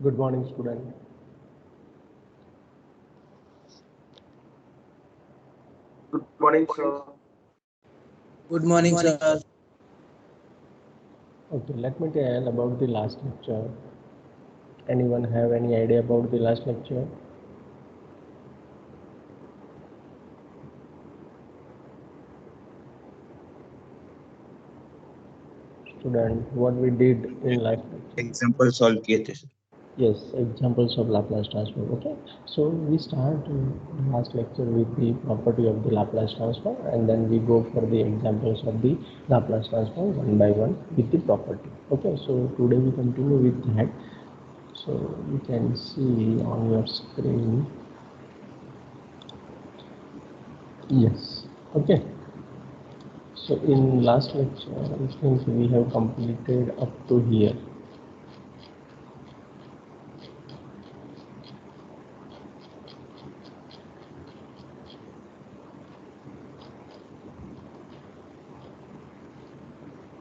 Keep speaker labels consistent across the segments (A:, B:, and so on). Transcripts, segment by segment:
A: Good morning, student.
B: Good morning, sir.
C: Good morning, sir.
A: Okay, let me tell about the last lecture. Anyone have any idea about the last lecture? Student, what we did in last lecture?
C: Example solve किए थे sir.
A: Yes, examples of Laplace transform. Okay, so we start last lecture with the property of the Laplace transform, and then we go for the examples of the Laplace transform one by one with the property. Okay, so today we continue with that. So you can see on your screen. Yes. Okay. So in last lecture, I think we have completed up to here.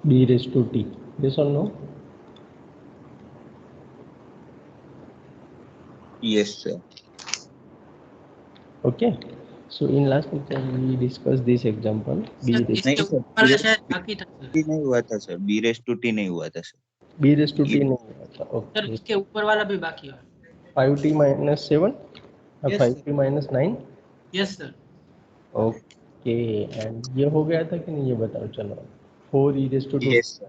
A: B raised to t. Yes or no?
C: Yes sir.
A: Okay. So in last lecture we discussed this example. B raised
C: नहीं sir, नहीं हुआ था sir. B raised to t नहीं हुआ था sir.
A: B raised to t नहीं हुआ था.
D: Sir
A: Okay.
D: इसके ऊपर वाला भी बाकी है.
A: 5t minus 7 or
D: Yes,
A: 5t minus 9.
D: Yes sir.
A: Okay. And ये हो गया था कि नहीं ये बताओ. चलो 4 e raised to 2.
C: Yes sir.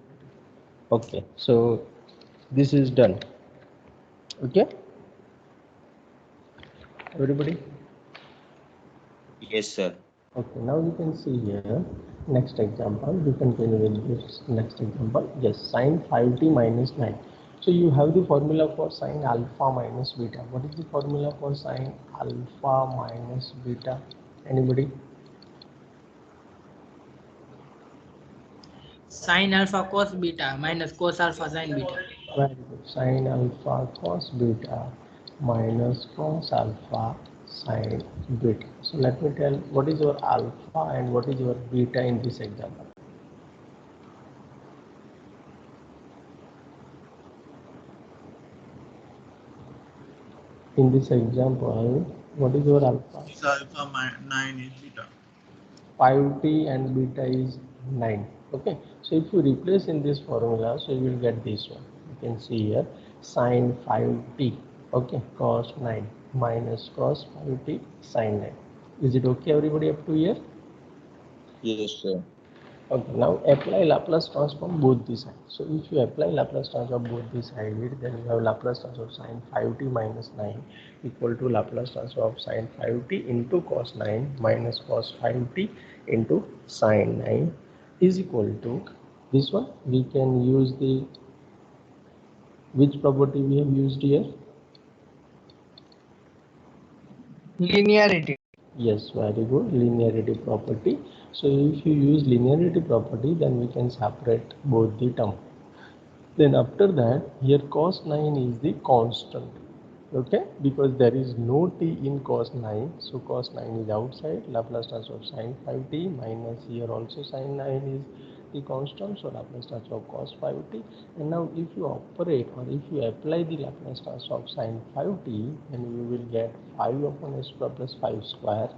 A: Okay. So this is done. Okay. Everybody.
C: Yes sir.
A: Okay, now you can see here, next example, we continue with this next example. Yes, sine 5t minus 9. So you have the formula for sine alpha minus beta. What is the formula for sine alpha minus beta? Anybody?
D: Sin alpha cos beta minus cos alpha sin beta.
A: Very good. Sine alpha cos beta minus cos alpha sine beta. So let me tell what is your alpha and what is your beta in this example. In this example, what is your alpha?
E: Alpha 9 is beta.
A: 5t and beta is 9. Okay, so if you replace in this formula, so you will get this one. You can see here sine 5t, okay, cos 9 minus cos 5t sine 9. Is it okay, everybody, up to here?
C: Yes sir.
A: Okay, now apply Laplace transform both the sides. So if you apply Laplace transform both the sides, then you have Laplace transform of sine 5t minus 9 equal to Laplace transform of sine 5t into cos 9 minus cos 5t into sine 9 is equal to this one. We can use the, which property we have used here?
F: Linearity.
A: Yes, very good. Linearity property. So if you use linearity property, then we can separate both the term. Then after that, here cos 9 is the constant. Okay, because there is no t in cos 9, so cos 9 is outside. Laplace transform of sine 5t minus here also sine 9 is the constant, so Laplace transform of cos 5t. And now if you operate or if you apply the Laplace transform of sine 5t, then you will get 5 upon s square plus 5 square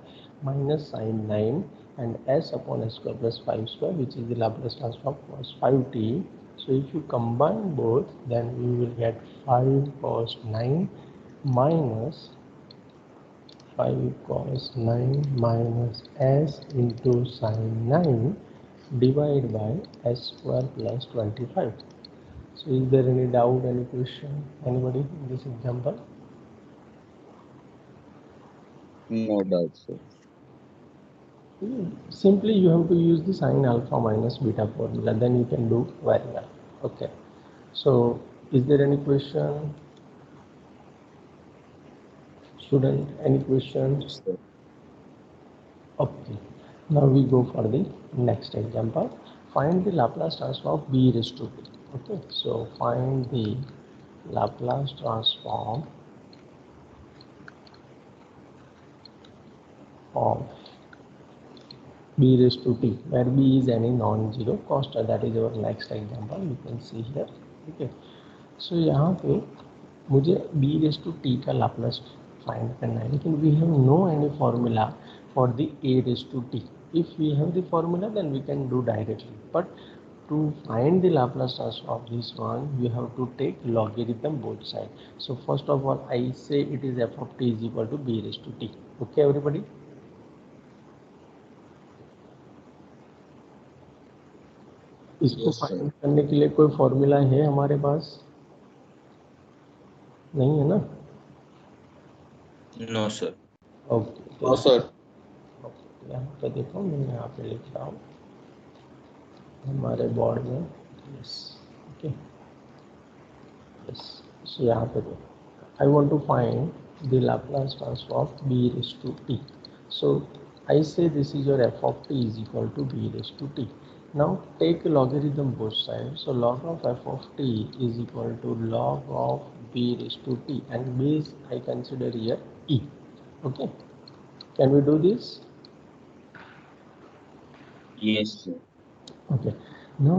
A: minus sine 9 and s upon s square plus 5 square, which is the Laplace transform of cos 5t. So if you combine both, then we will get 5 cos 9 minus 5 cos 9 minus s into sin 9 divided by s square plus 25. So is there any doubt, any question, anybody in this example?
C: No doubt sir.
A: Simply you have to use the sine alpha minus beta formula, then you can do very well. Okay, so is there any question? Student, any questions?
C: Yes sir.
A: Okay, now we go for the next example. Find the Laplace transform of b raised to t. Okay, so find the Laplace transform of b raised to t, where b is any non-zero constant. That is our next example. You can see here. Okay, so यहाँ पे मुझे b raise to t का Laplace find करना है, लेकिन we have no any formula for the a raise to t. If we have the formula, then we can do directly, but to find the Laplace transform of this one, you have to take logarithm both sides. So first of all, I say it is f of t is equal to b raised to t. Okay, everybody? इसको find करने के लिए कोई formula है हमारे पास? नहीं है ना?
C: No sir.
A: Okay.
B: No, sir.
A: यहाँ पे देखो, मैं यहाँ पे लिख रहा हूँ हमारे बोर्ड में. यस. ओके. यस. सो यहाँ पे देखो, I want to find the Laplace transform of b raised to t. So I say this is your f of t is equal to b raised to t. Now take logarithm both sides. So log of f of t is equal to log of b raised to t, and base I consider here e. Okay. Can we do this?
C: Yes sir.
A: Okay. Now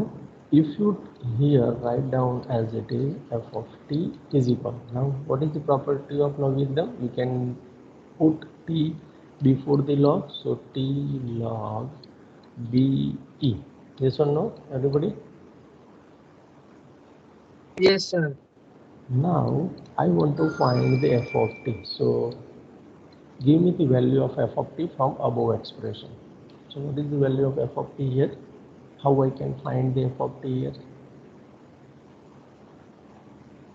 A: if you here write down as it is f of t is equal. Now what is the property of logarithm? You can put t before the log. So t log b e. Yes or no, everybody?
D: Yes, sir.
A: Now I want to find the f of t. So give me the value of f of t from above expression. So what is the value of f of t here? How I can find the f of t here?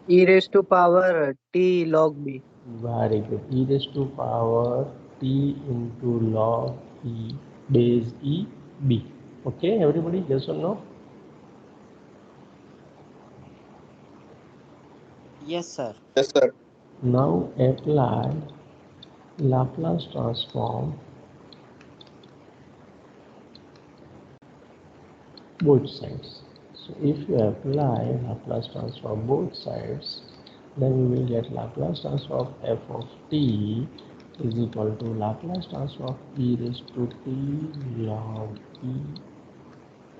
F: e raised to power t log b.
A: Very good. E raised to power t into log e base e b. Okay, everybody, yes or no?
F: Yes, sir.
B: Yes, sir.
A: Now apply Laplace transform both sides. So if you apply Laplace transform both sides, then you will get Laplace transform of f of t is equal to Laplace transform of e raised to t log e.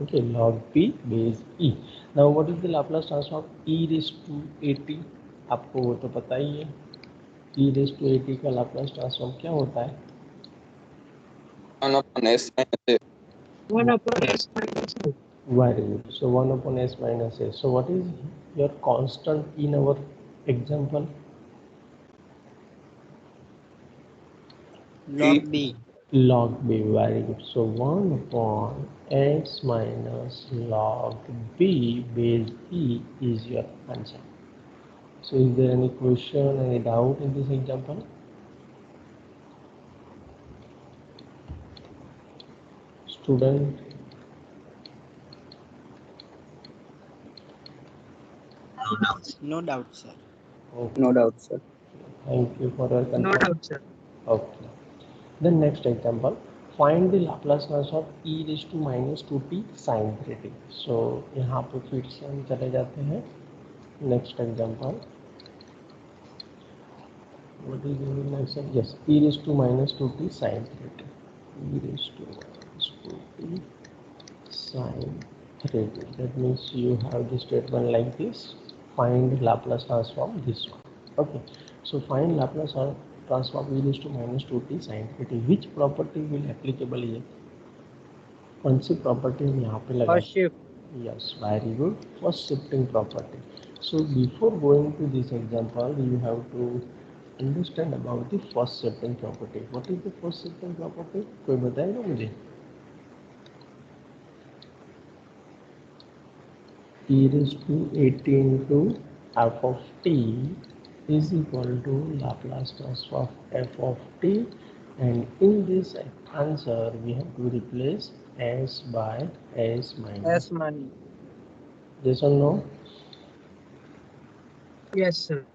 A: Okay, log p base e. Now what is the Laplace transform of e raised to at? आपको वो तो पता ही है. e raised to at का Laplace transform क्या होता है?
B: 1 upon s minus a.
D: 1 upon s minus a.
A: Very good. So 1 upon s minus a. So what is your constant in our example?
F: Log b.
A: Log b. Very good. So 1 upon x minus log b base e is your answer. So is there any question, any doubt in this example? Student?
F: No doubt, sir.
A: Okay.
F: No doubt, sir.
A: Thank you for your
D: No
A: concern.
D: doubt, sir.
A: Okay. The next example, find the Laplace transform of e raised to minus 2t sin 3t. So यहाँ पे फिर से हम चले जाते हैं. Next example. What is the next one? Yes, e raised to minus 2t sin 3t. E raised to minus 2t sin 3t. That means you have the statement like this. Find Laplace transform this one. Okay. So find Laplace transform e raised to minus 2t sin 3t. Which property will applicable here? कौन सी property हम यहाँ पे लगा?
F: First shift.
A: Yes, very good. First shifting property. So before going to this example, you have to understand about the first shifting property. What is the first shifting property? कोई बताएगा मुझे? e raised to 80 into f of t is equal to Laplace transform of f of t, and in this answer we have to replace s by s minus.
F: S money.
A: Yes or no?
D: Yes, sir.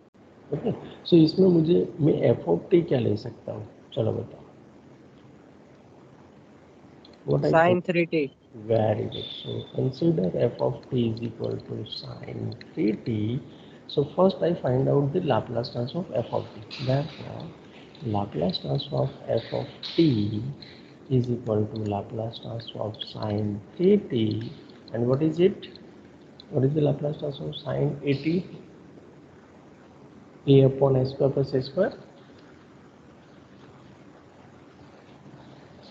A: Okay. So इसमें मुझे मैं F of T क्या ले सकता हूँ? चलो बताओ. What I
F: Sin 3t.
A: Very good. So consider f of t is equal to sin 3t. So first I find out the Laplace transform of f of t. Therefore, Laplace transform of f of t is equal to Laplace transform of sin 3t. And what is it? What is the Laplace transform of sin 80? A upon S square plus A square.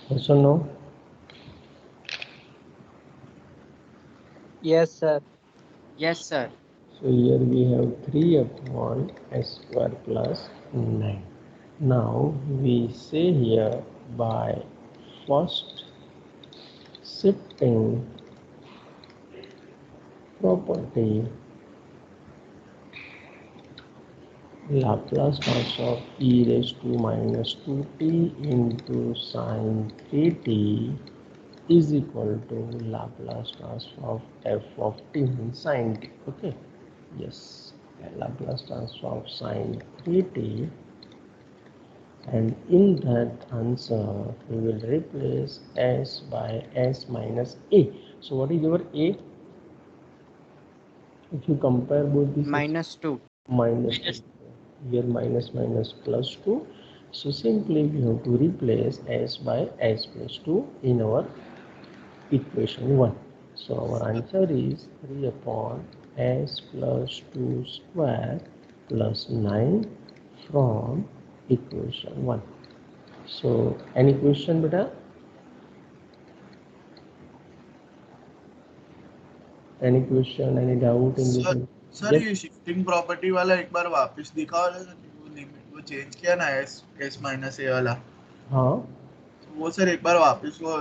A: Yes or no?
F: Yes, sir.
G: Yes, sir.
A: So here we have 3 upon S square plus 9. Now we say here by first shifting property, Laplace transform of e raised to minus 2t into sine 3t is equal to Laplace transform of f of t means sine t. Okay, yes, Laplace transform of sine 3t, and in that answer we will replace s by s minus a. So what is your a? If you compare both these,
G: -2.
A: minus 2. Here minus minus plus 2. So simply we have to replace s by s plus 2 in our equation 1. So our answer is 3 upon s plus 2 square plus 9 from equation 1. So any question beta? Any question, any doubt in this?
E: Sir
A: Yes.
E: ये shifting property वाला एक बार वापस दिखाओ ना, वो limit वो change किया ना एस माइनस ए वाला,
A: हाँ
E: वो सर एक बार वापस वो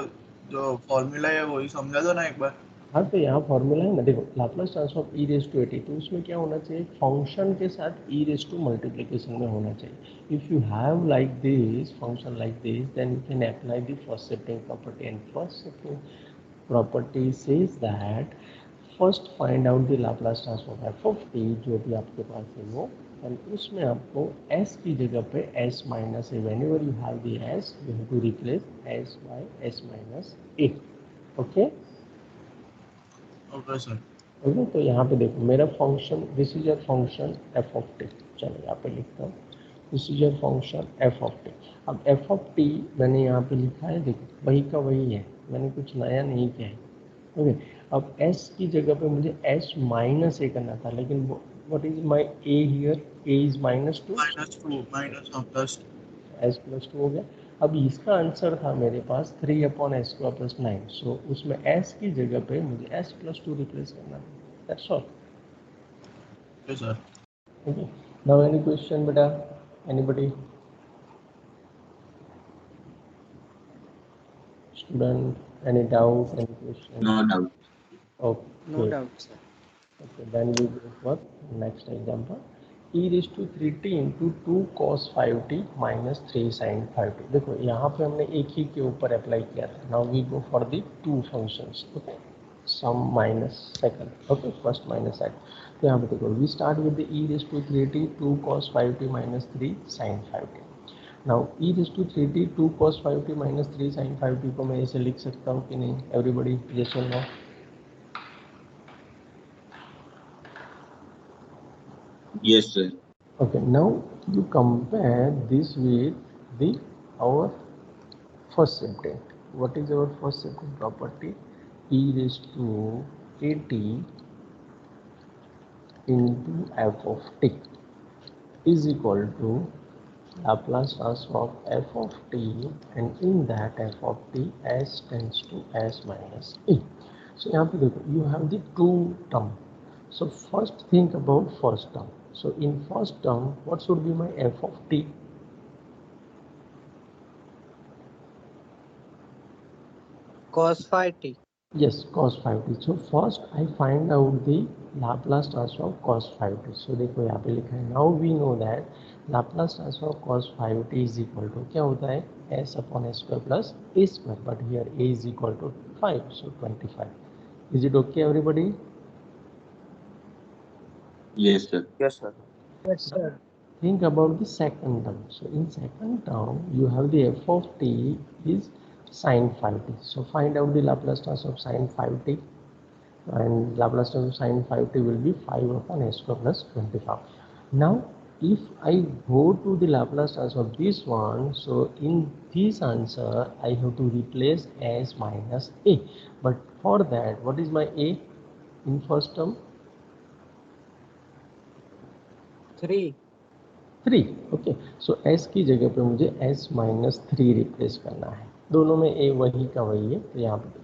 E: जो फॉर्मूला है वही समझा दो ना एक बार.
A: हाँ, तो यहाँ फॉर्मूला है ना, देखो Laplace transform e raise to a t, तो उसमें क्या होना चाहिए, फंक्शन के साथ ई रेस टू मल्टीप्लीकेशन में होना चाहिए. If you have like this function like this, then you can apply the first shifting property, and first shifting property says that first find out the Laplace transform f of t, जो भी आपके पास है वो, and उसमें आपको s की जगह पे s minus a, whenever you have the s you have to replace s by s minus a. Okay
E: okay sir.
A: Okay, तो यहाँ पे देखो मेरा function, this is your function f of t. चलो यहाँ पे लिखता हूँ, this is your function f of t. अब एफ ऑफ टी मैंने यहाँ पे लिखा है, देखो वही का वही है, मैंने कुछ नया नहीं किया है. ओके, अब एस की जगह पे मुझे एस माइनस ए करना था, लेकिन what is my A here, A is minus two,
E: -2
A: S plus two हो गया. अब इसका आंसर था मेरे पास 3 अपॉन एस स्क्वायर प्लस 9. सो उसमें एस की जगह पे मुझे एस प्लस टू रिप्लेस करना था. That's all.
E: Okay sir.
A: Okay. Now any question, beta? Anybody? Student? Any doubt? Any question?
C: No doubt.
A: Okay.
G: No doubt, sir.
A: Okay. Then we go for next example. E raised to 3t into 2 cos 5t minus 3 sin 5t. देखो यहाँ पे हमने एक ही के ऊपर apply किया था. Now we go for the two functions. Okay. Sum minus second. Okay. First minus second. तो यहाँ पे देखो we start with the e raised to 3t 2 cos 5t minus 3 sin 5t. Now e raised to 3t 2 cos 5t minus 3 sin 5t को मैं ऐसे लिख सकता हूँ कि नहीं? Everybody yes or no?
C: Yes, sir.
A: Okay, now you compare this with the our first shifting. What is our first shifting property? E raised to at into f of t is equal to Laplace transform of f of t, and in that f of t s tends to s minus e. So यहाँ पे देखो you have the two term. So first think about first term. So in first term what should be my f of t?
F: Cos phi t.
A: Yes, cos 5t. So first I find out the Laplace transform of cos 5t. So देखो यहाँ पे लिखा है, now we know that Laplace transform of cos 5t is equal to क्या होता है, s upon s square plus a square, but here a is equal to 5, so 25. Is it okay everybody?
C: Yes, sir.
E: Yes, sir.
F: Yes, sir.
A: Think about the second term. So in second term you have the f of t is sin 5t. So find out the Laplace transform of sin 5t, and Laplace transform of sin 5t will be 5 upon s square plus 25. Now if I go to the Laplace transform of this one, so in this answer I have to replace s minus a. But for that, what is my a in first term?
F: 3.
A: 3. Okay, so s की जगह पे मुझे s minus 3 replace करना है. दोनों में a वही का वही है, तो यहाँ पे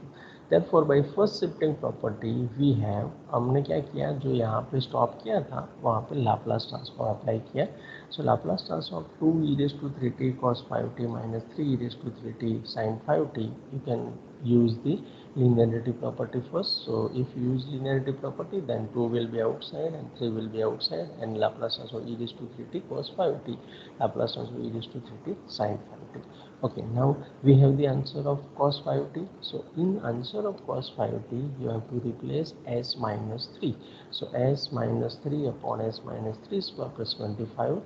A: therefore by first shifting property we have, हमने क्या किया, जो यहाँ पे स्टॉप किया था वहाँ पे लाप्लास ट्रांसफॉर्म अप्लाई किया. सो Laplace transform 2 e raised to 3t cos 5t minus 3 e raised to 3t sin 5t. You can use the linearity property first. So if you use linearity property, then 2 will be outside and 3 will be outside, and Laplace transform e raised to 3t cos 5t, Laplace transform e raised to 3t sin 5t. Okay, now we have the answer of cos 5t. So in answer of cos 5t, you have to replace s minus 3. So s minus 3 upon s minus 3 square plus 25.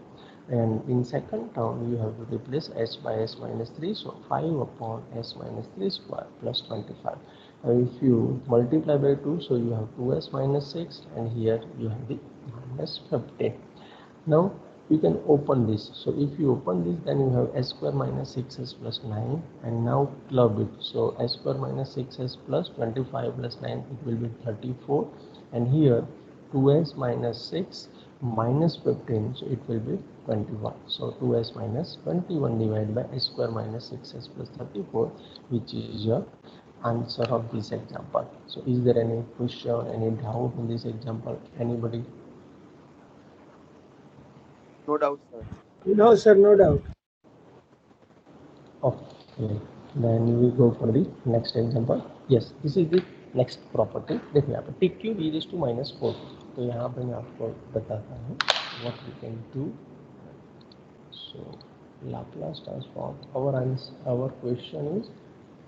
A: And in second term you have to replace s by s minus 3, so 5 upon s minus 3 square plus 25. Now if you multiply by 2, so you have 2s minus 6, and here you have the minus 15. Now you can open this. So if you open this, then you have s square minus 6s plus 9, and now club it. So s square minus 6s plus 25 plus 9, it will be 34, and here 2s minus 6 minus 15, so it will be 21. So 2s minus 21 divided by s square minus 6s plus 34, which is your answer of this example. So is there any question, any doubt in this example? Anybody?
B: No doubt, sir.
H: No, sir, no doubt.
A: Okay, then we go for the next example. Yes, this is the next property. देखिए यहाँ पे t cube e raised to minus 4. तो यहाँ पे मैं आपको बताता हूँ what we can do. So Laplace transform. Our question is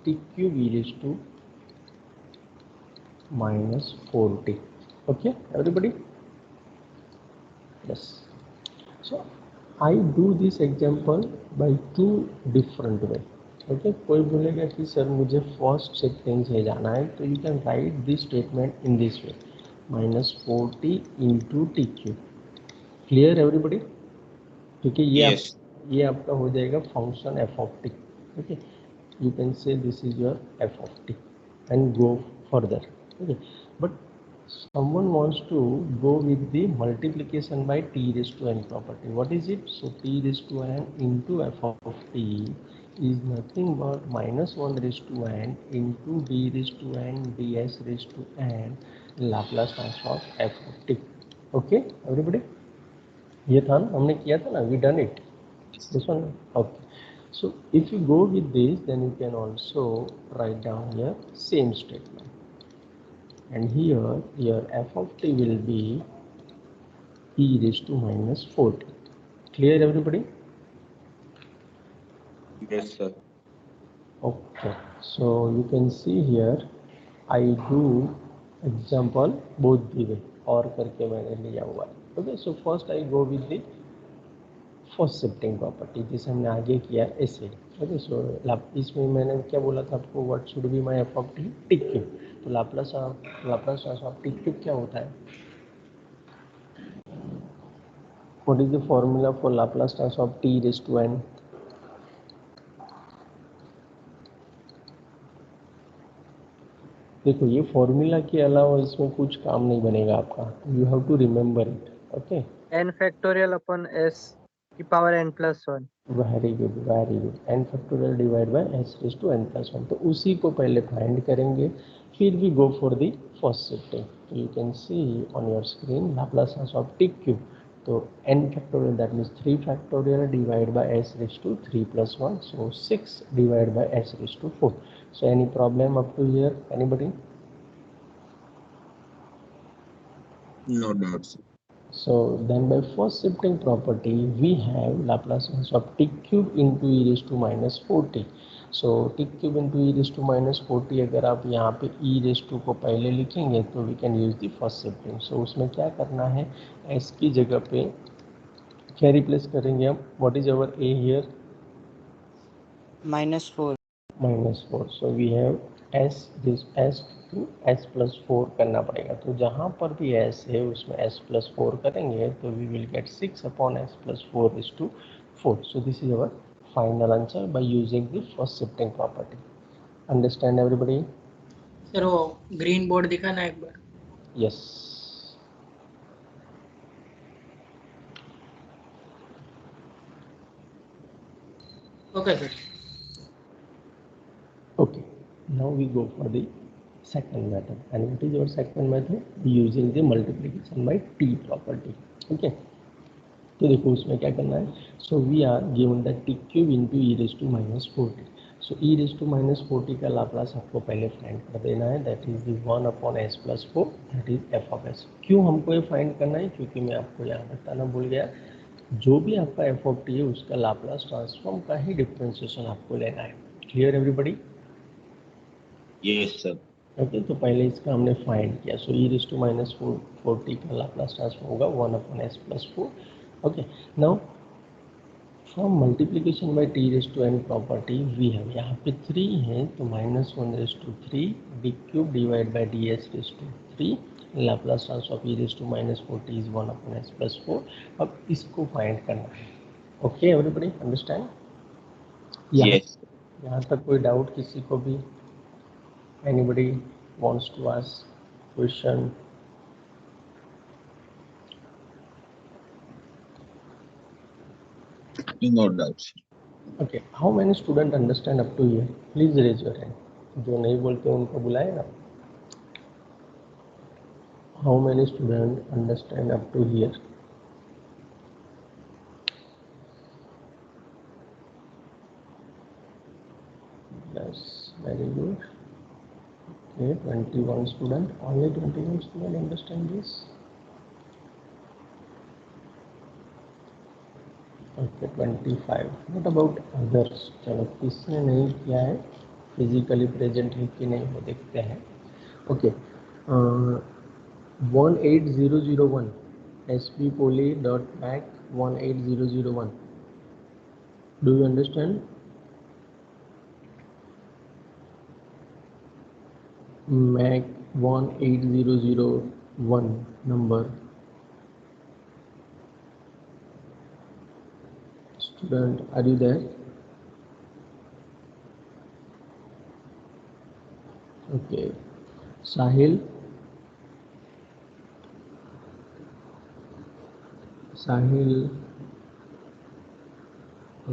A: t cube e raised to minus 4t. Okay, everybody? Yes. So I do this example by two different way. Okay, कोई बोलेगा कि सर मुझे first shifting से जाना है, तो you can write this statement in this way, minus 4t into T cube. Clear everybody? क्योंकि
C: Yes.
A: ये आपका हो जाएगा function f of t. Okay, you can say this is your f of t and go further. Okay, but someone wants to go with the multiplication by t raised to n property. What is it? So t raised to n into f of t is nothing but minus 1 raised to n into d raised to n ds raised to n Laplace transform f of t. Okay, everybody? ये था ना, हमने किया था ना, we done it. This one. Okay, so if you go with this, then you can also write down here same statement, and here your f of t will be e raised to minus 4t. Clear everybody?
C: Yes, sir.
A: Okay, so you can see here I do example both the way, और करके मैंने लिया हुआ है. Okay, so first I go with the first shifting property, जिसे हमने आगे किया ऐसे. ओके, सो इसमें मैंने क्या बोला था आपको, what should be my f of t, t cube. तो लाप्लास ट्रांसफॉर्म टी क्यूब क्या होता है? What is the formula for Laplace transform t raise to n? देखो, ये फॉर्मूला के अलावा इसमें कुछ काम नहीं बनेगा आपका. You have to remember it. Okay,
F: n factorial upon s की power n plus 1.
A: Very good, very good. N factorial divide by s raise to n plus 1. तो उसी को पहले फाइंड करेंगे, फिर भी go for the first shifting. तो you can see on your screen Laplace transform t cube. तो n factorial that means 3 factorial divide by s raise to 3 plus 1, so 6 divide by s raise to 4. So any problem up to here, anybody?
C: No doubt, sir.
A: So then by first shifting property we have Laplace transform t cube into e raised to minus 4t. So t cube into e raised to minus 4t, अगर आप यहाँ पे e raised to को पहले लिखेंगे तो we can use the first shifting. So उसमें क्या करना है, s की जगह पे क्या रिप्लेस करेंगे हम? What is our a here?
G: -4.
A: Minus 4. So we have s, this s to s plus 4 करना पड़ेगा. तो जहाँ पर भी s है उसमें s प्लस 4 करेंगे तो we will get 6 upon s plus 4 is to 4. So this is our final answer by using the first shifting property. Understand everybody?
D: Sir वो ग्रीन बोर्ड दिखाना एक बार.
A: Yes.
D: Okay, sir.
A: Okay, now we go for the second method. And what is your second method? Using the multiplication by t property. Okay, तो देखो उसमें क्या करना है. So we are given that t cube into e raise to minus 40. So e raise to minus 40 का Laplace आपको पहले find कर देना है. That is the 1 upon s plus 4, that is f of s. क्यों हमको ये फाइंड करना है? क्योंकि मैं आपको यहाँ बताना भूल गया, जो भी आपका एफ ऑफ टी है उसका लाप्लास ट्रांसफॉर्म का ही डिफ्रेंशिएशन आपको लेना है. Clear everybody?
C: Yes sir.
A: Okay, तो पहले इसका हमने फाइंड किया. So e raise to minus 40 का लाप्लास ट्रांसफॉर्म होगा 1 upon s plus 4. Okay, now from multiplication by t raise to n property we have, यहाँ पे 3 है तो minus 1 raise to 3 d cube divide by d s raise to 3. Laplace transform of e raise to minus 40 is 1 upon s plus 4. अब इसको find करना है. Okay everybody understand?
C: Yes.
A: यहाँ तक कोई डाउट किसी को भी? Anybody wants to ask question?
C: No doubts.
A: Okay, how many students understand up to here? Please raise your hand. जो नहीं बोलते उनको बुलाए ना. How many students understand up to here? Yes, very good. Okay, 21 student. Only 21 student understand this. Okay, 25. What about others? चलो किसने नहीं किया है, फिजिकली प्रेजेंट है कि नहीं वो देखते हैं. Okay, 18001 sppoly.mac 18001. Do you understand? Mac 18001 number. Student, are you there? Okay, Sahil.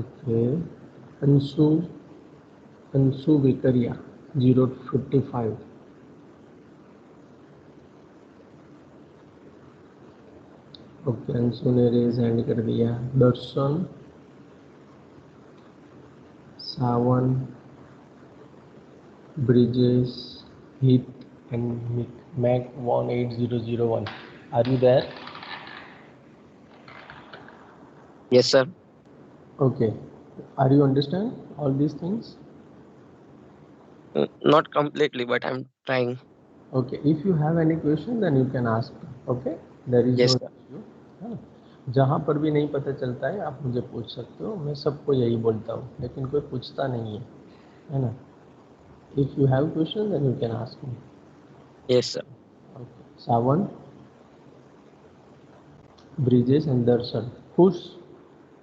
A: Okay, Ansu Vikaria 055. Okay, Anshu ने रेज हैंड कर दिया. Darshan, Sawan, Brijesh, Hit and Mac 18001. Are you there?
G: Yes, sir.
A: Okay, are you understand all these things?
G: Not completely, but I'm trying.
A: Okay, if you have any question then you can ask. Okay, there is
G: Yes,
A: no issue. हाँ, जहाँ पर भी नहीं पता चलता है आप मुझे पूछ सकते हो. मैं सबको यही बोलता हूँ, लेकिन कोई पूछता नहीं है ना. If you have question then you can ask me.
G: Yes, sir.
A: Okay, Sawan, Brijesh and Darshan. खुश,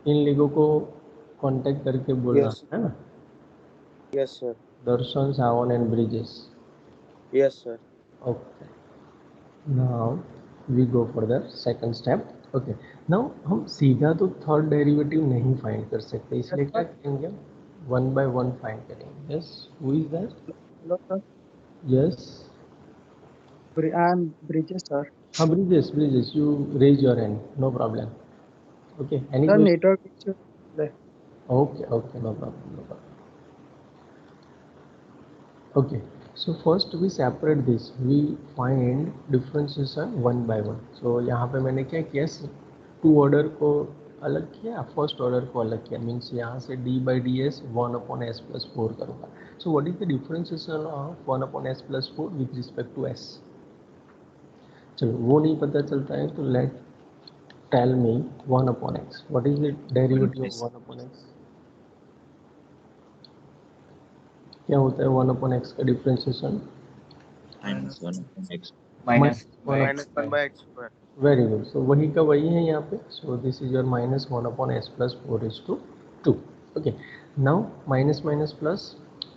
A: इन लोगों को कांटेक्ट करके बोलना है ना.
H: Yes, sir.
A: Darshan, Sawan and Brijesh.
H: Yes, sir.
A: Okay, now we go for the second step. Okay, now हम सीधा तो थर्ड डेरिवेटिव नहीं फाइंड कर सकते, इसलिए क्या करेंगे, 1 by 1 फाइंड करेंगे. Yes, who is that?
I: Hello, sir.
A: Yes,
I: I am Bridges, sir.
A: हाँ Brijesh, you raise your hand, no problem. Okay, any
I: Sir,
A: question?
I: network issue.
A: Okay, no problem. Okay, so first we separate this, we find differentiation one by one. So यहाँ पे मैंने क्या किया, to order को अलग किया, first order को अलग किया. मीन्स यहाँ से d by ds 1 upon s plus 4 करूँगा. So what is the differentiation of 1 upon s plus 4 with respect to s? चलो वो नहीं पता चलता है तो let tell me 1 upon x. What is the derivative of 1 upon x? क्या होता है 1 upon x का differentiation?
C: -1 upon x.
E: minus
H: 1 by x square.
A: Very good. So वही का वही है यहाँ पे. So this is your -1 upon s plus 4 is to 2. Okay, now minus plus,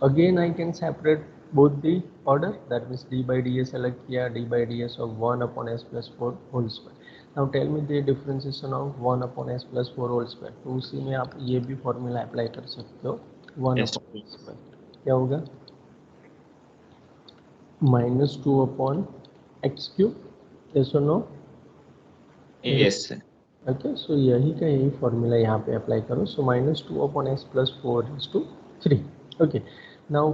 A: again I can separate both the order. That means d by ds अलग किया, d by ds of 1 upon s plus 4 whole square. Now tell me the differentiation of 1 upon s plus 4 whole square. तो उसी में आप ये भी formula apply कर सकते हो, 1
C: Yes.
A: अपॉन एस स्क्वायर क्या होगा, -2 अपॉन एक्स क्यूब, यस और no?
C: Yes, sir.
A: Okay, so यही का यही फॉर्मूला यहाँ पे अप्लाई करो। So -2 upon s plus 4 is to 3। Okay, now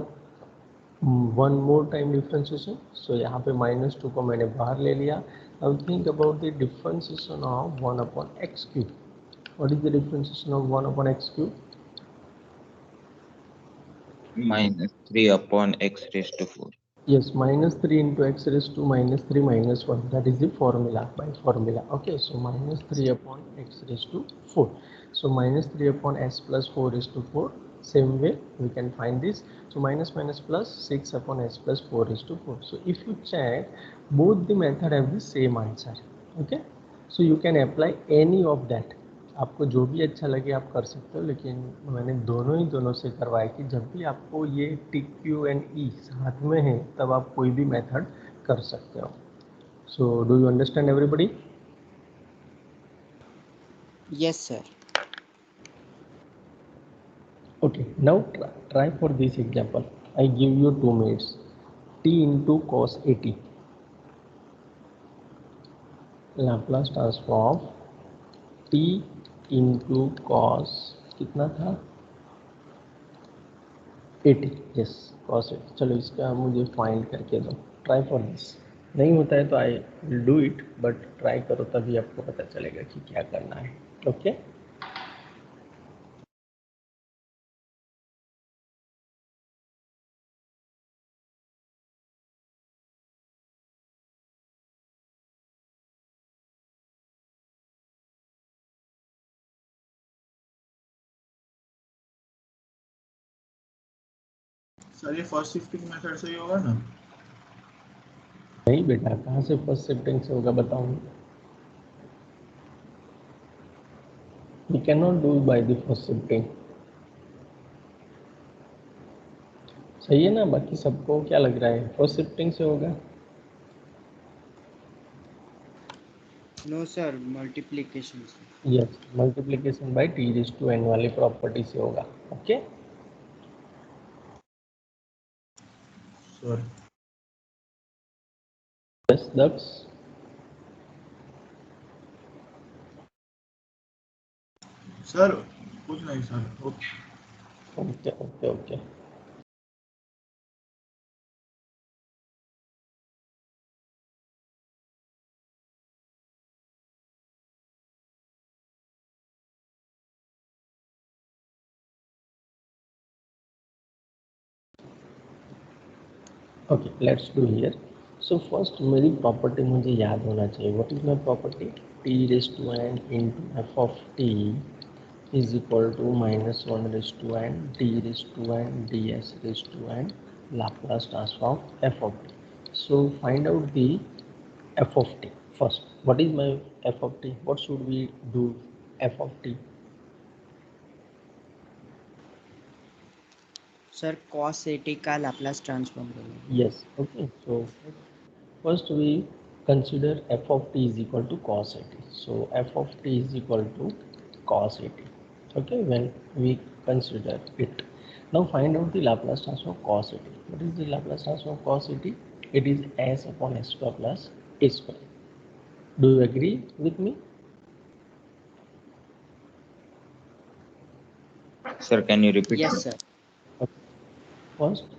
A: one more time differentiation. So यहाँ पे -2 को मैंने बाहर ले लिया। Now think about the differentiation of 1 upon x cube. What is the differentiation of 1 upon x cube?
C: -3 upon x raised to 4.
A: Yes, -3 into x raised to -3 minus 1. That is the formula, by formula. Okay, so -3 upon x raised to 4. So -3 upon s plus 4 is to 4. Same way we can find this. So minus minus plus 6 upon s plus 4 is to 4. So if you check, both the method have the same answer. Okay, so you can apply any of that. आपको जो भी अच्छा लगे आप कर सकते हो, लेकिन मैंने दोनों से करवाया कि जब भी आपको ये टी क्यू एंड ई साथ में है तब आप कोई भी मेथड कर सकते हो। So do you understand everybody?
F: Yes, sir.
A: Okay, now try for this example. I give you 2 minutes. T into cos 80, Laplace transform T into cos कितना था, 80। Yes, cos 80। चलो इसका मुझे फाइंड करके दो। Try for this. नहीं होता है तो I will do it, but try करो तभी आपको पता चलेगा कि क्या करना है। ओके,
E: सर ये फर्स्ट शिफ्टिंग मेथड से ही होगा ना?
A: नहीं बेटा, कहाँ से फर्स्ट शिफ्टिंग से होगा बताओ। We can not do by the first shifting. सही है ना? बाकी सबको क्या लग रहा है, फर्स्ट शिफ्टिंग से होगा?
F: No, sir. Multiplication.
A: Yes, multiplication by t raise to n वाली प्रॉपर्टी से होगा। Okay,
E: sir
A: yes Daksh.
E: Sir कुछ नहीं sir, okay.
A: Okay okay okay, okay let's do here. So first मेरी प्रॉपर्टी मुझे याद होना चाहिए। What is my property? T raise to n into f of t is equal to -1 raise to n d raise to n d s raise to n Laplace transform f of t. So find out the F of T first. What is my f of t? What should we do f of t?
F: Sir, cos 80 का Laplace transform करेंगे।
A: Yes, okay, so first we consider f of t is equal to cos 80. So f of t is equal to cos 80. Okay, when we consider it, now find out the Laplace transform of cos 80. What is the Laplace transform of cos 80? It is s upon s square plus a square. Do you agree with me?
C: Sir, can you repeat?
F: Yes, sir.
A: First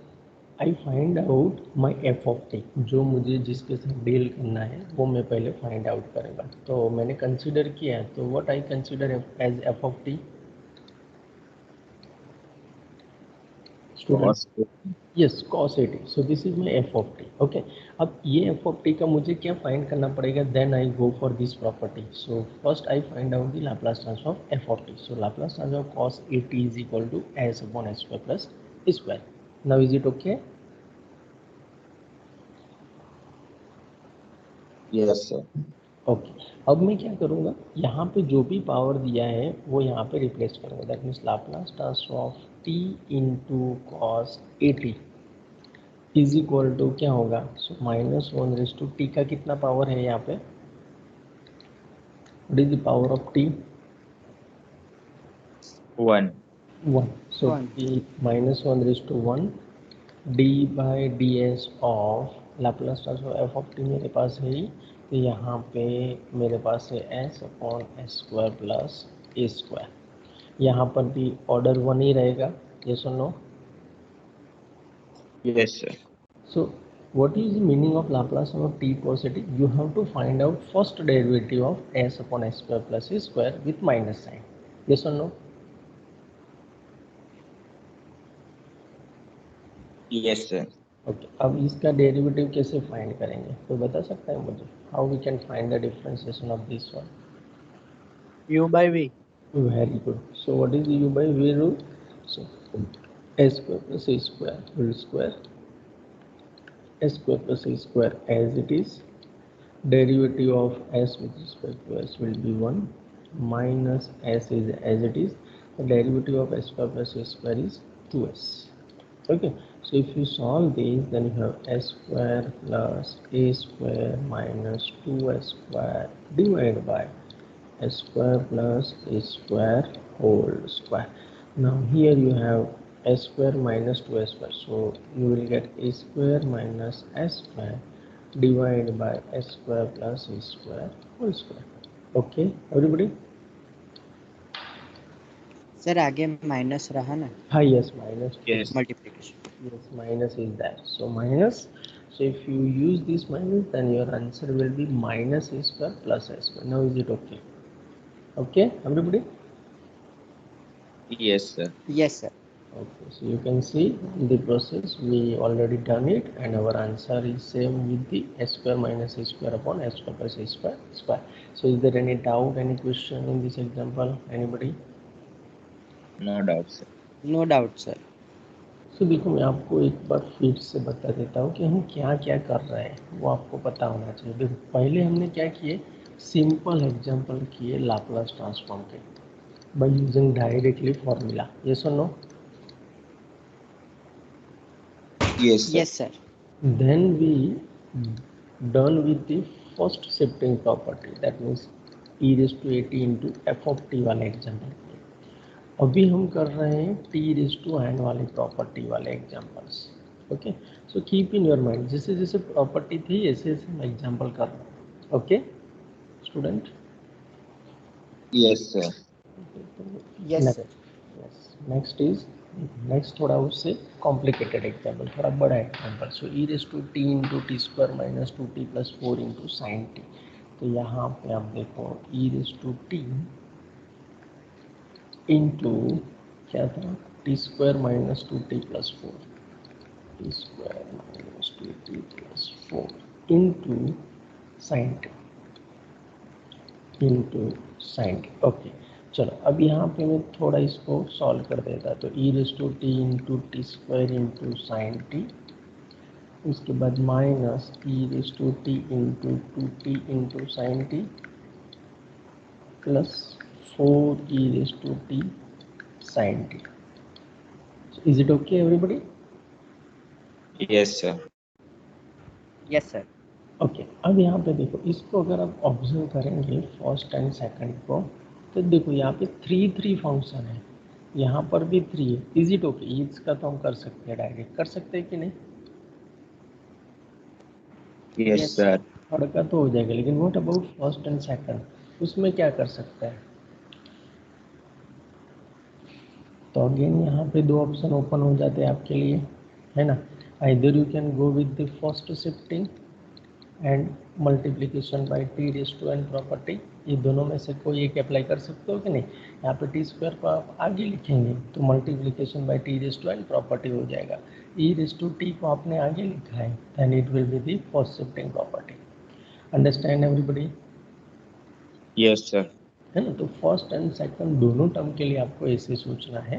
A: I find out my f of t. जो मुझे जिसके साथ deal करना है वो मैं पहले find out करूँगा। तो मैंने कंसिडर किया, तो what I consider as f of t? Student,
C: Cos 80.
A: Yes cos 80। So this is my f of t. Okay, अब ये एफ ऑफ टी का मुझे क्या फाइंड करना पड़ेगा? Then I go for this property. So first I find out the Laplace transform f of t. So Laplace transform cos 80 is equal to s upon s square plus square. Now is it okay?
C: Yes, sir.
A: Okay, अब मैं क्या करूँगा, यहाँ पे जो भी power दिया है वो यहाँ पे रिप्लेस करूँगा। That means Laplace transform of t into cos 80 is equal to क्या होगा? सो -1 रेज़ टू टी का कितना पावर है यहाँ पे? What is the power of t?
C: 1.
A: 1. So
I: One.
A: t minus 1 raised to 1 d by ds of Laplace transform f of t मेरे पास है ही, तो यहाँ पे मेरे पास है s upon s square plus a square. यहाँ पर भी ऑर्डर 1 ही रहेगा. यस और no?
C: Yes, sir.
A: So what is the meaning of Laplace of t positive? You have to find out first derivative of s upon s square plus e square with minus sign. Yes or no?
C: Yes, sir.
A: Okay. अब इसका derivative कैसे find करेंगे? कोई बता सकता है मुझे? How we can find the differentiation of this one?
F: U by V.
A: Very good. So what is the u by v rule? So s square plus a square whole square, s square plus a square as it is. Derivative of s with respect to s will be 1 minus s is as it is. The derivative of s square plus a square is 2s. Okay, so if you solve this, then you have s square plus a square minus 2s square divided by s square plus a square whole square. Now here you have s square minus 2s square, so you will get a square minus s square divided by s square plus a square whole square. Okay, everybody?
F: Sir आगे minus रहा ना,
A: Hi, yes, minus.
C: Yes.
F: Multiplication.
A: Yes, minus is there. So minus. So if you use this minus, then your answer will be minus a square plus a square. Now is it okay? Okay, everybody?
C: Yes, sir.
F: Yes sir.
A: Okay, so you can see the process. We already done it, and our answer is same with the s square minus a square upon s square plus a square square. So is there any doubt, any question in this example? Anybody?
C: No doubt, sir.
F: No doubt sir.
A: तो देखो मैं आपको एक बार फिर से बता देता हूँ कि हम क्या क्या कर रहे हैं, वो आपको पता होना चाहिए. देखो पहले हमने क्या किए, सिंपल एग्जांपल किए लाप्लास ट्रांसफॉर्म के by using directly formula. Yes और no?
C: Yes, sir.
F: Yes sir.
A: Then we done with the first shifting property, that means e raised to at into f of t वाले example. अभी हम कर रहे हैं t raised to n वाले property वाले examples. Okay, so keep in your mind, जैसे जैसे प्रॉपर्टी थी ऐसे ऐसे हम एग्जाम्पल कर रहे हैं. Okay student?
C: Yes, sir.
F: Yes sir.
A: Next is, next थोड़ा उससे कॉम्प्लिकेटेड एग्जाम्पल, थोड़ा बड़ा example. So e raise to t into t square minus 2t plus 4 into sine t. तो यहाँ पे आप देखो e raise to t into क्या था, t square minus 2t plus 4, t square minus 2t plus 4 into sine t, into sine t. Okay चलो अब यहाँ पे मैं थोड़ा इसको सॉल्व कर देता. तो e raise to t into t square into sine t, उसके बाद minus e raise to t into 2t into sine t plus 4 e raise to t sine t. Is it okay everybody?
C: Yes, sir.
F: Yes sir.
A: Okay अब यहाँ पे देखो, इसको अगर आप observe करेंगे फर्स्ट एंड सेकंड को, तो देखो यहाँ पे 3 फंक्शन है, यहाँ पर भी 3 है. Is it okay? इसका तो हम कर सकते हैं, डायरेक्ट कर सकते हैं कि नहीं?
C: Yes,
F: Yes,
C: sir.
A: थर्ड का तो हो जाएगा, लेकिन what about first and second, उसमें क्या कर सकते हैं? तो अगेन यहाँ पे 2 ऑप्शन ओपन हो जाते हैं आपके लिए, है ना. Either you can go with the first shifting and multiplication by t raise to n property. ये दोनों में से कोई एक अप्लाई कर सकते हो कि नहीं? यहाँ पे टी स्क्वायर को आप आगे लिखेंगे तो multiplication by t raise to n property हो जाएगा. ई रेस टू टी को आपने आगे लिखा है, then it will be the first shifting property. Understand everybody?
C: Yes, sir.
A: है ना. तो फर्स्ट एंड सेकंड दोनों टर्म के लिए आपको ऐसे सोचना है.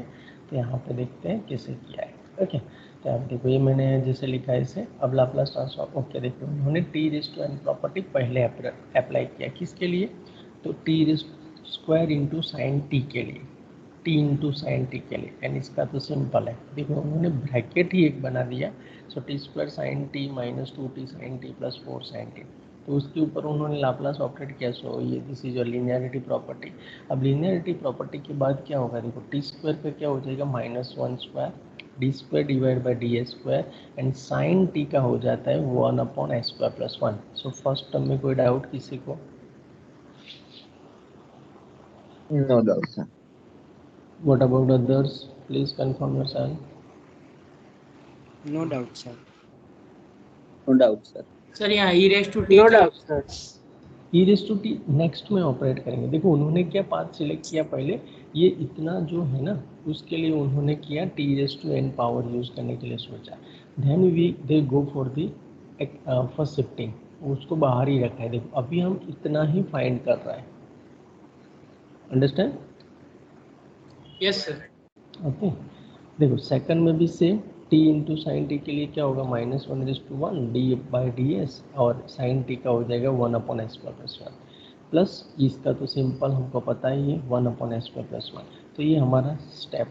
A: तो यहाँ पे देखते हैं कैसे किया है. ओके तो आप देखो ये मैंने जैसे लिखा है इसे. अब लाप्लास ट्रांसफॉर्म. ओके देखो उन्होंने t raise to n property पहले अप्लाई किया. किसके लिए? तो t raise square into sine t के लिए, टी इंटू साइन टी के लिए. एंड इसका तो सिंपल है, देखो उन्होंने ब्रैकेट ही एक बना दिया. So t square sine t minus 2t sine t plus 4 sine t. तो उसके ऊपर उन्होंने लाप्लास ऑपरेट किया। सो ये this is your linearity property. अब लीनियरिटी प्रॉपर्टी के बाद क्या होगा, देखो टी स्क्वायर का क्या हो जाएगा -1² d square divide by d s square and sine t का हो जाता है 1/s²+1। सो फर्स्ट टर्म में कोई डाउट किसी को?
C: No doubt sir.
A: What about others? Please confirm yourself.
I: No doubt, sir.
C: No doubt sir.
D: Sir यहाँ e raise to t
I: No doubt, sir.
A: E raise to t next में operate करेंगे। देखो उन्होंने क्या पाथ सिलेक्ट किया, पहले ये इतना जो है ना उसके लिए उन्होंने किया t raise to n power use करने के लिए सोचा। Then they go for the first shifting, उसको बाहर ही रखा है। देखो अभी हम इतना ही फाइंड कर रहे हैं, अंडरस्टैंड?
D: Yes sir.
A: ओके, देखो सेकंड में भी same, T into sine t के लिए क्या होगा -1/1 डी बाई डी एस और साइन टी का हो जाएगा 1/s²+1 प्लस इसका तो सिंपल हमको पता ही है 1/s²+1। तो ये हमारा स्टेप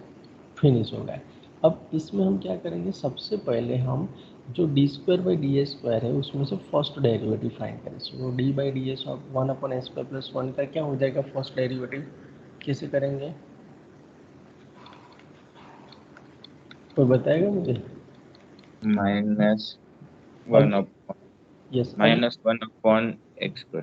A: फिनिश हो गया। अब इसमें हम क्या करेंगे, सबसे पहले हम जो d square by d s square है उसमें से फर्स्ट डेरिवेटिव फाइंड करें। So d by d s of 1/s²+1 का क्या हो जाएगा फर्स्ट डेरिवेटिव, कैसे करेंगे कोई बताएगा मुझे? Yes
C: -1/x²।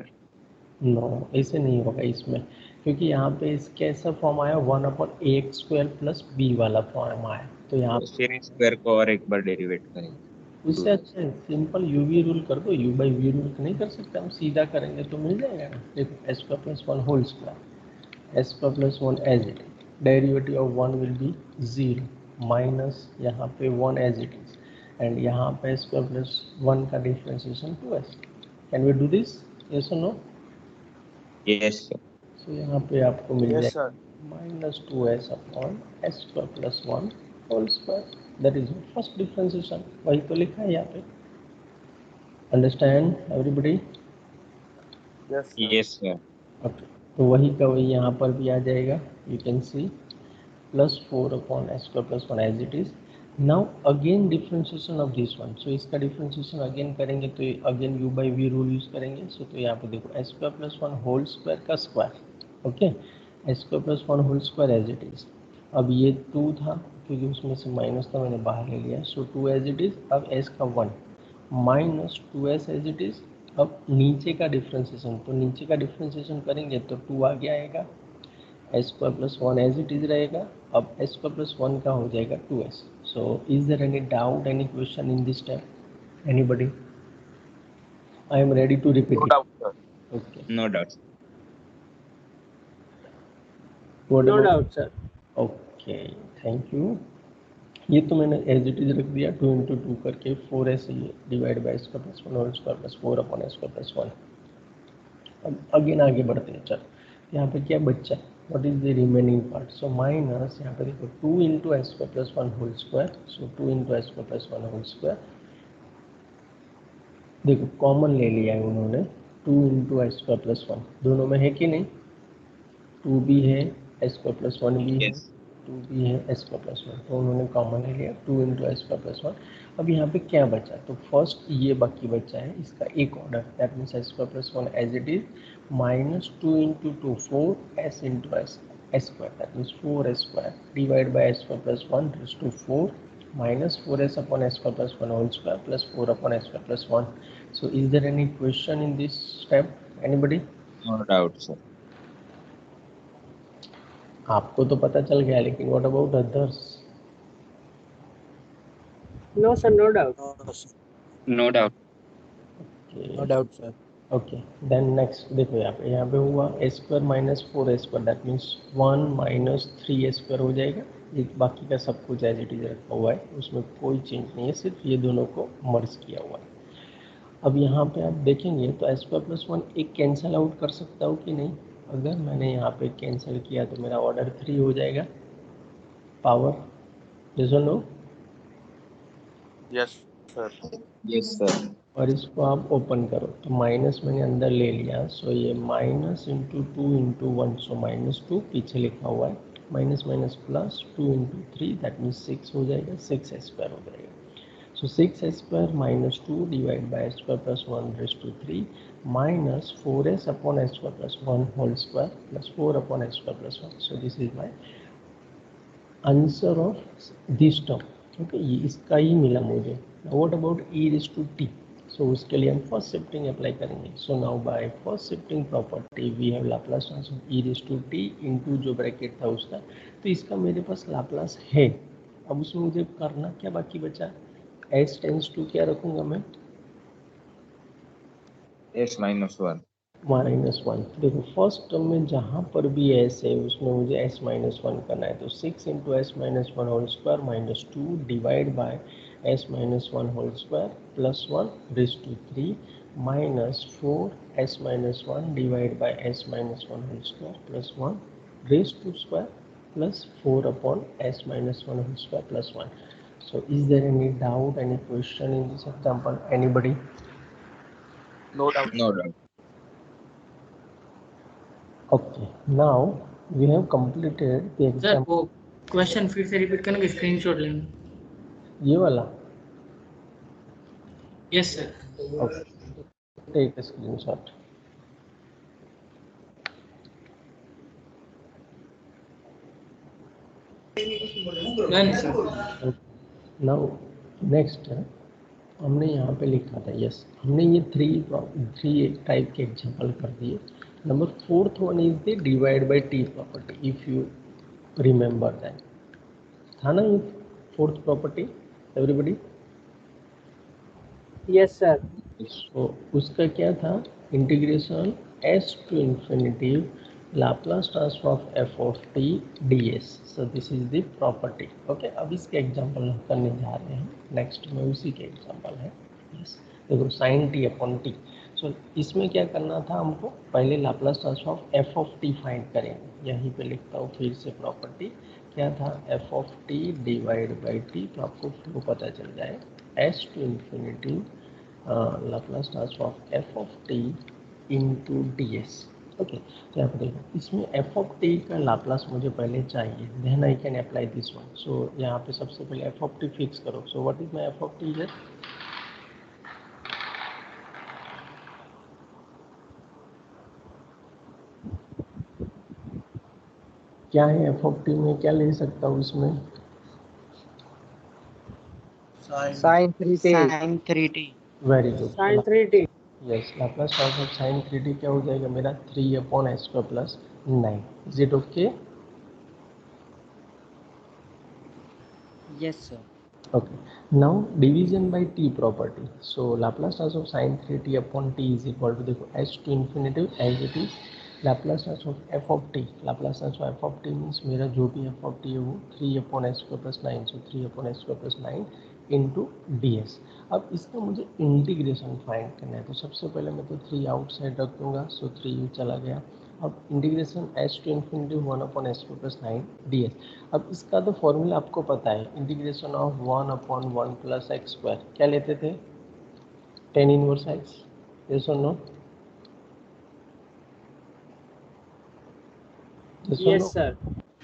A: नो, ऐसे नहीं होगा इसमें, क्योंकि यहाँ पे इसके ऐसा फॉर्म आया 1/ax² प्लस बी वाला फॉर्म आया। तो यहाँ
C: फिर स्क्वायर को और एक बार डेरिवेट करेंगे।
A: उससे अच्छा है सिंपल यू वी रूल कर दो। यू बाई वी रूल नहीं कर सकते हम, सीधा करेंगे तो मिल जाएगा ना। देखो s²+1 whole square s²+1 as it is, derivative of 1 will be 0 minus यहाँ पे 1 एज इट इज एंड यहाँ पे s²+1 का differentiation 2s। Can we do this, yes और नो?
C: Yes sir.
A: सो यहाँ पे आपको मिल
H: Yes,
A: जाएगा
H: sir.
A: -2s/s²+1 whole square, that is first differentiation, वही तो लिखा है यहाँ पे। Understand everybody?
H: Yes, sir.
C: Yes sir.
A: Okay, तो वही का वही यहाँ पर भी आ जाएगा, you can see +4/s²+1 as it is. Now again differentiation of this one. So इसका डिफरेंशिएशन अगेन करेंगे तो again u by v rule use करेंगे। सो तो यहाँ पे देखो s²+1 होल स्क्वायर का square, okay, s²+1 whole square as it is. अब ये 2 था क्योंकि उसमें से माइनस था, मैंने बाहर ले लिया। सो 2 एज इट इज, अब s का 1 -2s एज इट इज। अब नीचे का डिफरेंशिएशन, तो नीचे का डिफरेंशिएशन करेंगे तो 2 आगे आएगा, s²+1 एज इट इज रहेगा। अब s²+1 का हो जाएगा 2s। So is there any doubt, any question in this step, anybody? I am ready to repeat
B: No
A: it.
B: doubt, sir.
A: Okay,
C: no doubt.
I: No doubt, sir.
A: Okay, thank you. ये तो मैंने as it is रख दिया 2 × 2 करके 4s divide by s²+1 whole square plus 4/s²+1। अब again आगे बढ़ते हैं। चल यहाँ पे क्या बच्चा, what is the remaining part? So minus यहाँ पे देखो 2 × s²+1 होल स्क्वायर। सो 2 × s²+1 होल स्क्वायर, देखो कॉमन ले लिया है उन्होंने, 2 × s²+1 दोनों में है कि नहीं, 2 भी है s²+1 भी है,
C: यस
A: 2 भी है s²+1, तो उन्होंने कॉमन ले लिया 2 × s²+1। अब यहाँ पे क्या बचा, तो फर्स्ट ये बाकी बचा है इसका एक order, that means s²+1 as it is -2 × 2 4s × s², that means 4s² divide by s²+1 raise to 4 -4s/s²+1 whole square plus 4/s²+1। So is there any question in this step, anybody?
C: No doubt sir.
A: आपको तो पता चल गया, लेकिन what about others?
I: No, sir. No doubt.
C: No doubt.
H: No doubt, sir.
A: Okay, then next देखो यहाँ पे हुआ s² - 4s², that means 1 - 3s² हो जाएगा। एक बाकी का सब कुछ एज इट इज रखा हुआ है, उसमें कोई चेंज नहीं है, सिर्फ ये दोनों को मर्ज किया हुआ है। अब यहाँ पे आप देखेंगे तो s²+1 एक कैंसिल आउट कर सकता हूँ कि नहीं? अगर मैंने यहाँ पे कैंसिल किया तो मेरा ऑर्डर 3 हो जाएगा पावर, यस और no?
H: Yes, sir.
C: Yes sir.
A: और इसको आप ओपन करो तो माइनस मैंने अंदर ले लिया। सो ये -2 × 1, सो -2 पीछे लिखा हुआ है, minus minus plus 2 × 3 that means 6 हो जाएगा, 6s² हो जाएगा। So 6s square minus 2 divided by s square plus 1 raised to 3 minus 4s upon s square plus 1 whole square plus 4 upon s square plus 1. So this is my answer of this term. Okay, ये इसका ही मिला मुझे. Now what about e raised to t? So उसके लिए हम first shifting apply करेंगे. So now by first shifting property we have Laplace transform e raise to t into जो bracket था उसका, तो इसका मेरे पास लाप्लास है. अब उसमें मुझे करना क्या बाकी बचा, s टेंस टू क्या रखूंगा मैं,
C: s minus 1.
A: -1. देखो फर्स्ट टर्म में जहाँ पर भी s है उसमें मुझे s -1 करना है. तो 6 into s -1 whole square minus 2 divide by s -1 whole square plus 1 raise to 3 minus 4 s -1 divide by s -1 whole square plus 1 raise to square plus 4 upon s -1 whole square plus 1. So is there any doubt, any question in this example? Anybody?
H: No doubt.
C: No doubt.
A: Okay, now we have completed the
D: sir
A: example.
D: वो question फिर से repeat करना, screenshot लेना.
A: ये वाला.
D: Yes sir.
A: Okay, take a screenshot.
D: Done sir.
A: Now next हमने यहाँ पे लिखा था, यस हमने ये थ्री टाइप के एग्जाम्पल कर दिए. Number 4th one is the divide by T property. If you remember that, था ना ये 4th property everybody?
I: Yes, sir.
A: तो उसका क्या था, integration s to infinity Laplace transform of f of t ds. So this is the property. Okay, अब इसके example हम करने जा रहे हैं. नेक्स्ट में उसी के एग्जांपल है. यस, देखो sin t अपॉन t. सो इसमें क्या करना था हमको, पहले Laplace transform f of t find करेंगे. यहीं पे लिखता हूँ फिर से प्रॉपर्टी. क्या था, f of t divide by t. तो आपको फ्लो पता चल जाए, s to infinity Laplace transform f of t into d s. Okay, तो यहाँ पर देखो, इसमें f ऑफ t का लाप्लास मुझे पहले चाहिए, then I can apply this one. So यहाँ पे सबसे पहले f ऑफ t फिक्स करो. So what is my f of t here, क्या है f ऑफ t में, क्या ले सकता हूँ इसमें,
F: Sin 3t.
C: Sin 3t.
A: Very good.
I: Sin 3t.
A: Yes, Laplace transform sin 3t क्या हो जाएगा मेरा, 3 upon s square plus 9. Is it okay?
C: Yes, sir.
A: Okay, now division by t property. So Laplace transform sin 3t upon t is equal to, देखो h to infinity as it is, Laplace transform f of t. Laplace transform f of t means मेरा जो भी f of t है वो 3 upon s square plus 9. So 3 upon s square plus 9 into ds. अब इसका मुझे integration find करना है. तो सबसे पहले मैं तो 3 आउटसाइड रख दूंगा. सो 3 चला गया. अब integration h to infinity 1 upon s square plus 9 ds. अब इसका तो फॉर्मूला आपको पता है, integration of 1 upon 1 plus x square. क्या लेते थे, tan इनवर्स x. यस और no?
I: Yes, sir.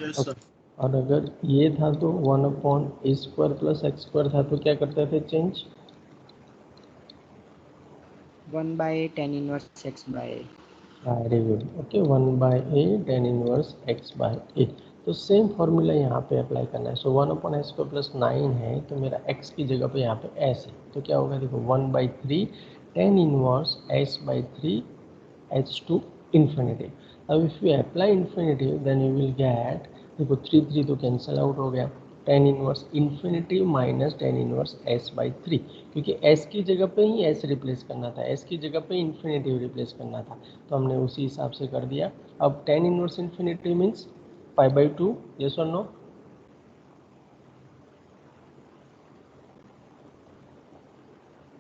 E: Yes, sir.
A: और अगर ये था तो 1 upon a square plus x square था तो क्या करते थे change,
C: 1 by tan inverse x by a.
A: Very good. Okay, 1 by a tan inverse x by a. तो सेम फॉर्मूला यहाँ पे अप्लाई करना है. So 1 upon s square plus 9 है तो मेरा x की जगह पे यहाँ पे s है. तो क्या होगा, देखो 1 by 3 tan inverse s by 3 h to infinity. अब if you apply infinity then you will get, देखो 3 तो कैंसिल आउट हो गया, tan inverse infinity minus tan inverse s by 3, क्योंकि s की जगह पे ही s रिप्लेस करना था, s की जगह पे इन्फिनिटी रिप्लेस करना था, तो हमने उसी हिसाब से कर दिया. अब tan inverse infinity means pi by 2. Yes और no?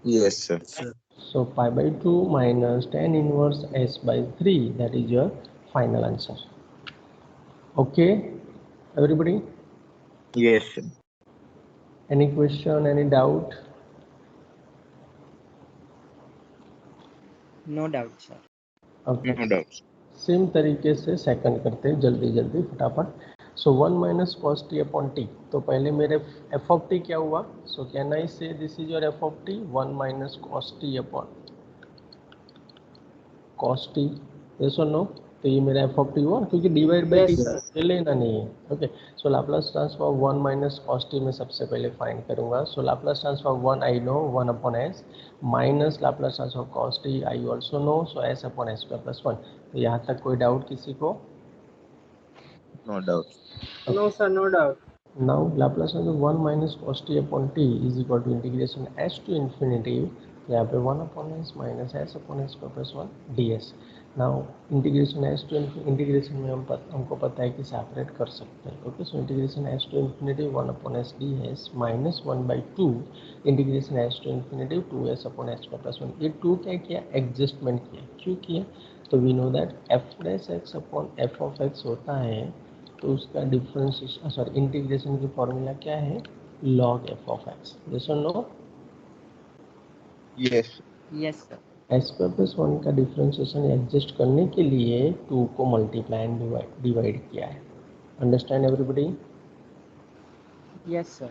C: Yes, sir.
A: So pi by 2 minus tan inverse s by 3, that is your final answer. Okay, everybody?
C: Yes, sir.
A: Any question, any doubt?
C: No doubt, sir.
A: Okay.
C: No doubt.
A: Same तरीके से second करते हैं, जल्दी जल्दी फटाफट. सो 1 minus cos t upon T, तो पहले मेरे एफ ऑफ टी क्या हुआ, सो can I say this is your f of t 1 minus cos t upon cos t, yes और नो, तो ये मेरा एफ ऑफ टी हुआ क्योंकि divide by t
I: Yes, sir.
A: ये लेना नहीं है। Okay, so Laplace transform 1 minus cos t में सबसे पहले फाइंड करूंगा। So Laplace transform 1 I know 1 upon s minus Laplace transform cos t I also know, so s upon s square plus 1। तो यहाँ तक कोई डाउट किसी को?
C: No doubt.
I: No, sir, no doubt.
A: Now Laplace transform 1 minus cos t upon t is equal to integration s to infinity, यहाँ पे 1 upon s minus s upon s square plus 1 ds। Now integration s to integration में हमको पता है कि separate कर सकते हैं। Okay, so integration s to infinity 1 upon s ds minus 1 by 2 integration s to infinity 2s upon s square plus 1। ये 2 क्या किया, एडजस्टमेंट किया। क्यों किया, तो we know that f dash x upon f of x होता है, तो उसका डिफरेंशिएशन सॉरी इंटीग्रेशन की फॉर्मूला क्या है, log f of x, yes और no?
C: Yes.
F: Yes, sir.
A: s square plus 1 का डिफरेंशिएशन एडजस्ट करने के लिए 2 को मल्टीप्लाई एंड डिवाइड किया है। Understand everybody?
F: Yes, sir.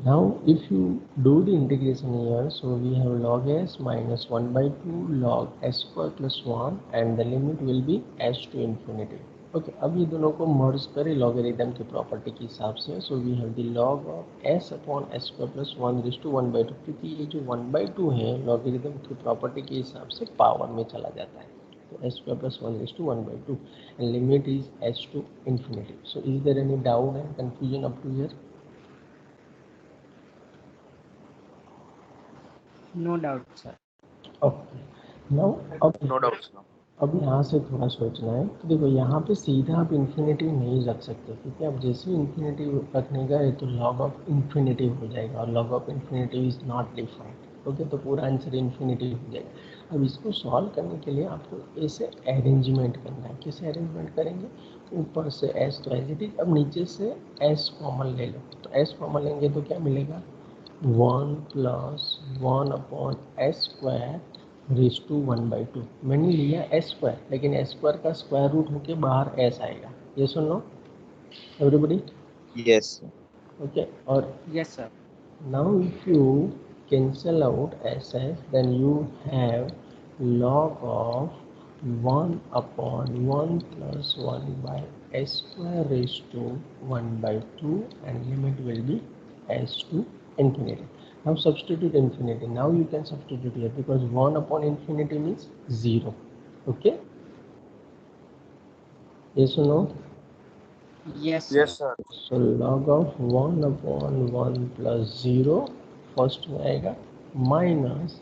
A: Now if you do the integration here, so we have log s minus 1 by 2 log s square plus 1 and the limit will be s to infinity। Okay, अब ये दोनों को मर्ज करें logarithm की property के हिसाब से। So we have the log of s upon s square plus 1 raise to 1 by 2, क्योंकि ये जो 1 बाई 2 है लॉगरिथम की प्रॉपर्टी के हिसाब से पावर में चला जाता है, तो s square plus 1 raise to 1 by 2 and limit is s to infinity. So is there any doubt and confusion up to here?
F: No doubt, sir.
A: Okay, now अब
H: No doubt, sir.
A: अब यहाँ से थोड़ा सोचना है कि देखो यहाँ पे सीधा आप इन्फिनिटी नहीं रख सकते, क्योंकि आप जैसे ही इन्फिनिटी रखने गए तो लॉग ऑफ इन्फिनिटी हो जाएगा और log of infinity is not defined. Okay, तो पूरा आंसर इन्फिनिटी हो जाएगा। अब इसको सॉल्व करने के लिए आपको ऐसे अरेंजमेंट करना है। कैसे अरेंजमेंट करेंगे, ऊपर से एस तो एज इट इज, अब नीचे से एस कॉमन ले लो, तो एस कॉमन लेंगे तो क्या मिलेगा, 1 plus 1 upon s square raise to 1 by 2। मैंने लिया एस स्क्वायर, लेकिन एस स्क्वायर का स्क्वायर रूट होके बाहर एस आएगा, ये सुन लो एवरीबॉडी?
C: यस।
A: ओके, और
F: Yes, sir.
A: Now if you cancel out s s then you have log of 1 upon 1 plus 1 by s square raise to 1 by 2 and limit will be s to infinity। Now substitute infinity. Now you can substitute here because 1 upon infinity means 0. Okay? Yes or no?
F: Yes, sir.
H: Yes, sir.
A: So log of 1 upon 1 plus 0 first में आएगा minus,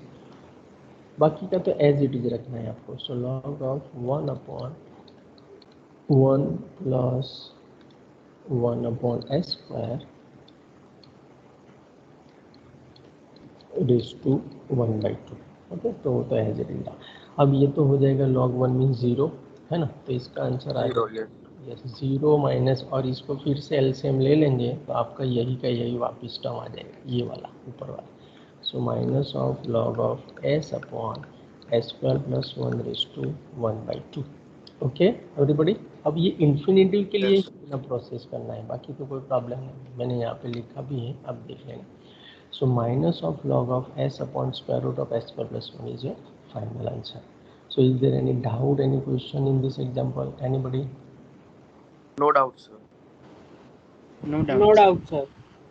A: बाकी का तो as it is रखना है आपको। सो log of 1 upon 1 plus 1 upon s square raise to 1 by 2। Okay, तो वो तो एज इट इज। अब ये तो हो जाएगा log 1 मीन 0 है ना, तो इसका आंसर आ
H: Zero,
A: जाएगा
H: yes.
A: यस 0 माइनस, और इसको फिर से एलसीएम ले लेंगे तो आपका यही का यही वापस टर्म आ जाएगा, ये वाला ऊपर वाला। सो minus of log of s upon s square plus 1 raise to 1 by 2। Okay everybody, अब ये इन्फिनिटी के लिए
H: Yes.
A: ना प्रोसेस करना है, बाकी तो कोई प्रॉब्लम नहीं, मैंने यहाँ पे लिखा भी है, अब देख लेंगे। So minus of log of s upon square root of s square plus 1 is your final answer. So is there any doubt, any question in this example? Anybody?
H: No doubt, sir.
F: No doubt.
I: No doubt, sir.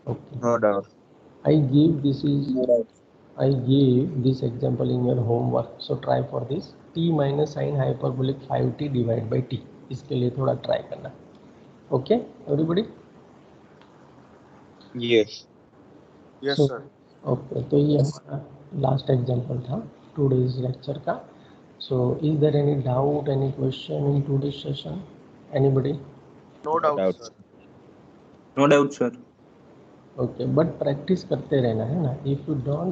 A: Okay.
C: No doubt.
A: I gave this example in your homework. So try for this. T minus sin hyperbolic 5t divided by t. इसके लिए थोड़ा try करना. Okay, everybody?
C: Yes.
H: Yes,
A: So,
H: sir.
A: Okay, तो ये हमारा last example था today's lecture का। So is there any doubt, any question in today's session? Anybody?
H: No doubt,
C: doubt.
H: sir.
C: No doubt sir.
A: Okay, but practice करते रहना है ना। If you don't